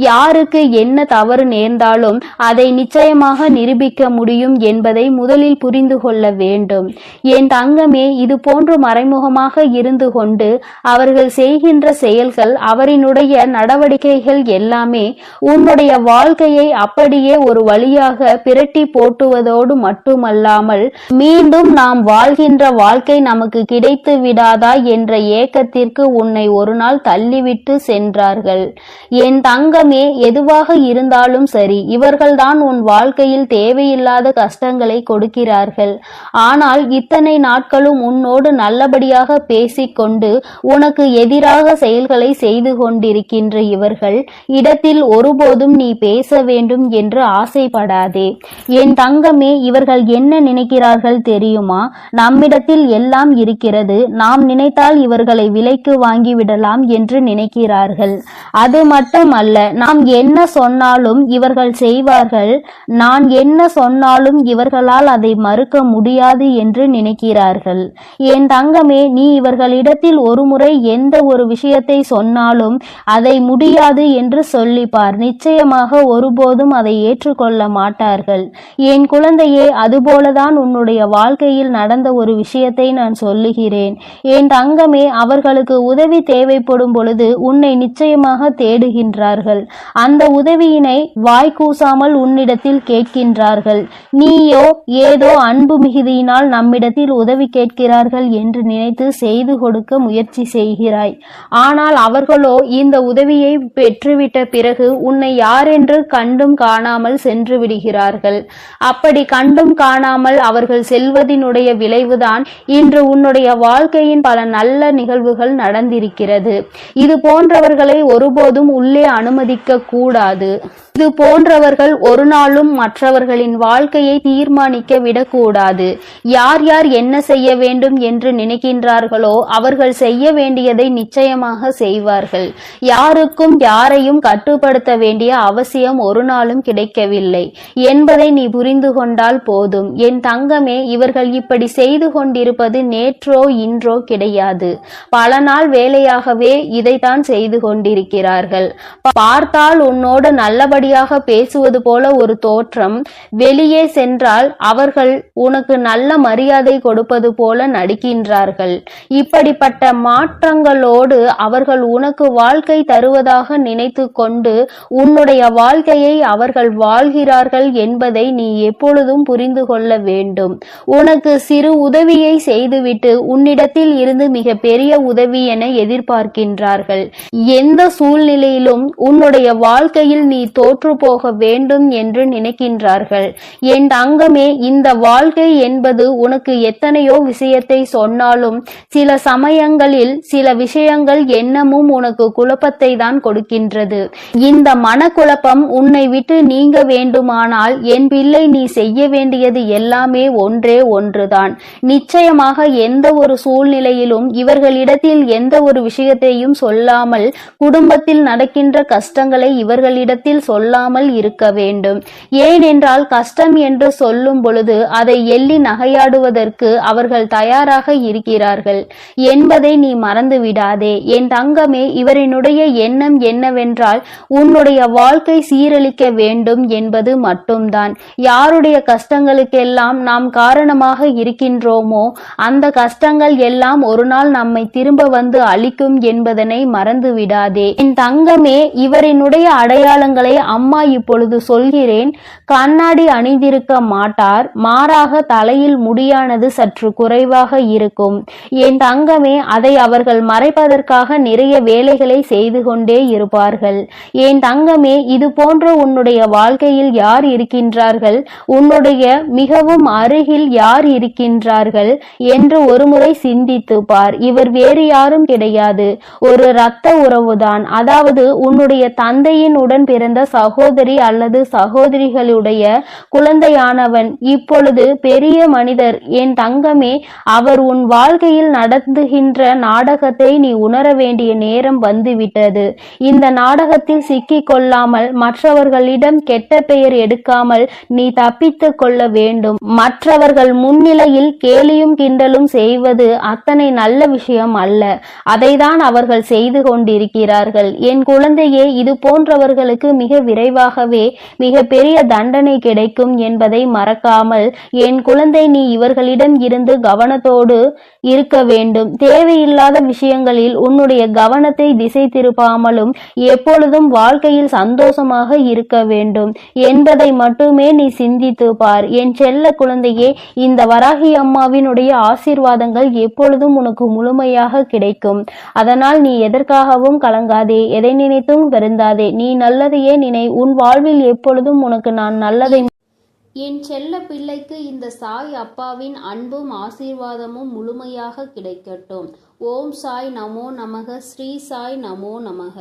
யாருக்கு என்ன தவறு நேர்ந்தாலும் அதை நிச்சயமாக நிரூபிக்க முடியும் என்பதை முதலில் புரிந்து கொள்ள வேண்டும். என் தங்கமே, இது போன்று மறைமுகமாக இருந்து கொண்டு அவர்கள் செய்கின்ற செயல்கள், அவரினுடைய நடவடிக்கைகள் எல்லாமே உன்னுடைய வாழ்க்கையை அப்படியே ஒரு வழியாக பிரட்டி போட்டுவதோடு மட்டுமல்லாமல் மீண்டும் நாம் வாழ்கின்ற வாழ்க்கை நமக்கு கிடைத்து விடாதா என்ற ஏக்கத்திற்கு உன்னை ஒரு நாள் தள்ளிவிட்டு சென்றார்கள். என் தங்கமே, எதுவாக இருந்தாலும் சரி, இவர்கள்தான் உன் வாழ்க்கையில் தேவையில்லாத கஷ்டங்களை கொடுக்கிறார்கள். ஆனால் இத்தனை நாட்களும் உன்னோடு நல்லபடியாக பேசிக்கொண்டு உனக்கு எதிராக செயல்களை செய்து கொண்டிருக்கின்ற இவர்கள் இடத்தில் ஒருபோதும் நீ பேச வேண்டும் என்று ஆசைப்படாதே. என் தங்கமே, இவர்கள் என்ன நினைக்கிறார்கள் தெரியுமா? நம்மிடத்தில் எல்லாம் இருக்கிறது, நாம் நினைத்தால் இவர்களை விலைக்கு வாங்கிவிடலாம் என்று நினைக்கிறார்கள். அது மட்டுமல்ல, நாம் என்ன சொன்னாலும் இவர்கள் செய்வார்கள், நான் என்ன சொன்னாலும் இவர்களால் அதை மறுக்க முடியாது என்று நினைக்கிறார்கள். என் தங்கமே, நீ இவர்களிடத்தில் ஒருமுறை எந்த ஒரு விஷயத்தை சொன்னாலும் அதை முடியாது என்று சொல்லிப்பார். நிச்சயமாக ஒருபோதும் அதை ஏற்றுக்கொள்ள மாட்டார்கள். என் குழந்தையே, அதுபோலதான் உன்னுடைய வாழ்க்கையில் நடந்த ஒரு விஷயத்தை நான் சொல்லுகிறேன். என் தங்கமே, அவர்களுக்கு உதவி தேவைப்படும் பொழுது உன்னை நிச்சயமாக தேடுகின்றார்கள். அந்த உதவியினை வாய்க்கூசாமல் உன்னிடத்தில் கேட்கின்றார்கள். நீயோ ஏதோ அன்பு மிகுதியினால் நம்மிடத்தில் உதவி கேட்கிறார்கள் என்று நினைத்து செய்து கொடுக்க முயற்சி செய்கிறாய். ஆனால் அவர்களோ இந்த உதவியை பெற்றுவிட்ட பிறகு உன்னை யாரென்று கண்டும் காணாமல் சென்று விடுகிறார்கள். அப்படி கண்டும் காணாமல் அவர்கள் செல்வதினுடைய விளைவுதான் இன்று உன்னுடைய வாழ்க்கையின் பல நல்ல நிகழ்வுகள் நடந்திருக்கிறது. இது போன்றவர்களை ஒருபோதும் உள்ளே அனுமதிக்க கூடாது. இது போன்றவர்கள் ஒரு நாளும் மற்றவர்களின் வாழ்க்கையை தீர்மானிக்க விடக்கூடாது. யார் யார் என்ன செய்ய வேண்டும் என்று நினைக்கின்றார்களோ அவர்கள் செய்ய வேண்டியதை நிச்சயமாக செய்வார்கள். யாருக்கும் யாரையும் கட்டுப்படுத்த வேண்டிய அவசியம் ஒரு நாளும் கிடைக்கவில்லை என்பதை நீ புரிந்து கொண்டால் போதும். என் தங்கமே, இவர்கள் இப்படி செய்து கொண்டிருப்பது நேற்றோ இன்றோ கிடையாது. பல நாள் வேலையாகவே இதைத்தான் செய்து கொண்டிருக்கிறார்கள். பார்த்தால் உன்னோடு நல்லபடியாக பேசுவது போல ஒரு தோற்றம், வெளியே சென்றால் அவர்கள் உனக்கு நல்ல மரியாதை கொடுப்பது போல நடிக்கின்றார்கள். இப்படிப்பட்ட மாற்றங்களோடு அவர்கள் உனக்கு வாழ்க்கை தருவதாக நினைத்து கொண்டு உன்னுடைய வாழ்க்கையை அவர்கள் வாழ்கிறார்கள் என்பதை நீ எப்பொழுதும் புரிந்து கொள்ள வேண்டும். உனக்கு சிறு உதவியை செய்துவிட்டு உன்னிடத்தில் இருந்து மிக பெரிய உதவி என எதிர்பார்க்கின்றார்கள். எந்த சூழ்நிலையிலும் உன்னுடைய வாழ்க்கையில் நீ தோற்று போக வேண்டும் என்று நினைக்கின்றார்கள். என் தங்கமே, இந்த வாழ்க்கை என்பது உனக்கு எத்தனையோ விஷயத்தை சொன்னாலும் சில சமயங்களில் சில விஷயங்கள் என்னமும் உனக்கு குழப்பத்தை தான் கொடுக்கின்றது. இந்த மனக்குழப்பம் உன்னை விட்டு நீங்க வேண்டுமானால் என் பிள்ளை, நீ செய்ய வேண்டியது எல்லாமே ஒன்றே ஒன்றுதான். நிச்சயமாக எந்த ஒரு சூழ்நிலையிலும் இவர்களிடத்தில் எந்த ஒரு விஷயத்தையும் சொல்லாமல், குடும்பத்தில் நடக்கின்ற கஷ்டங்களை இவர்களிடத்தில் சொல்லாமல் இருக்க வேண்டும். ஏனென்றால் கஷ்டம் என்று சொல்லும் பொழுது அதை எள்ளி நகையாடுவதற்கு அவர்கள் தயாராக இருக்கிறார்கள் என்பதை நீ மறந்து விடாதே. என் தங்கமே, இவரினுடைய எண்ணம் என்னவென்றால் உன்னுடைய வாழ்க்கை சீரழிக்க வேண்டும் என்பது மட்டும்தான். யாருடைய கஷ்டங்களுக்கெல்லாம் நாம் காரணமாக இருக்கின்றோமோ அந்த கஷ்டங்கள் எல்லாம் ஒரு நாள் நம்மை திரும்ப வந்து அளிக்கும் என்பதனை மறந்து விடாதே. என் தங்கமே, இவரினுடைய அடையாளங்களை அம்மா இப்பொழுது சொல்கிறேன். கண்ணாடி அணிந்திருக்க மாட்டார், மாறாக தலையில் முடியானது சற்று குறைவாக இருக்கும். என் தங்கமே, அதை அவர்கள் மறைப்பதற்காக நிறைய வேலைகளை செய்து கொண்டே இருப்பார்கள். என் தங்கமே, இது போன்ற உன்னுடைய வாழ்க்கையில் யார் இருக்கின்றார்கள், உன்னுடைய மிகவும் அருகில் யார் இருக்கின்றார்கள் என்று ஒருமுறை சிந்தித்து பார். இவர் வேறு யாரும் கிடையாது, ஒரு இரத்த உறவுதான். அதாவது உன்னுடைய தந்தையின் உடன் பிறந்த சகோதரி அல்லது சகோதரிகளுடைய குழந்தையானவன் இப்பொழுது பெரிய மனிதர். என் தங்கமே, அவர் உன் வாழ்க்கையில் நடந்துகின்ற நாடகத்தை நீ உணர வேண்டிய நேரம் வந்துவிட்டது. இந்த நாடகத்தில் சிக்கிக் கொள்ளாமல், மற்றவர்களிடம் கெட்ட பெயர் எடுக்காமல் நீ தப்பித்துக் கொள்ள வேண்டும். மற்றவர்கள் முன்னிலையில் கேலியும் கிண்டலும் செய்வது அத்தனை நல்ல விஷயம் அல்ல. அதைதான் அவர்கள் செய்து கொண்டிருக்கிறார்கள். என் குழந்தையே, இது போன்றவர்களுக்கு மிக விரைவாகவே மிக பெரிய தண்டனை கிடைக்கும் என்பதை மறக்காமல் என் குழந்தை, நீ இவர்களிடம் இருந்து கவனத்தோடு இருக்க வேண்டும். தேவையில்லாத விஷயங்களில் உன்னுடைய கவனத்தை திசை திருப்பாமலும் எப்பொழுதும் வாழ்க்கையில் சந்தோஷமாக இருக்க வேண்டும் என்பதை மட்டுமே நீ சிந்தித்து பார். என் செல்ல குழந்தையே, இந்த வராகி அம்மாவினுடைய ஆசீர்வாதங்கள் எப்பொழுதும் உனக்கு முழுமையாக கிடைக்கும். அதனால் நீ எதற்காகவும் கலங்காதே, எதை நினைத்தும் வருந்தாதே. நீ நல்லதையே நினை. உன் வாழ்வில் எப்பொழுதும் உனக்கு நான் நல்லதை. என் செல்ல பிள்ளைக்கு இந்த சாய் அப்பாவின் அன்பும் ஆசீர்வாதமும் முழுமையாக கிடைக்கட்டும். ஓம் சாய் நமோ நமக. ஸ்ரீ சாய் நமோ நமக.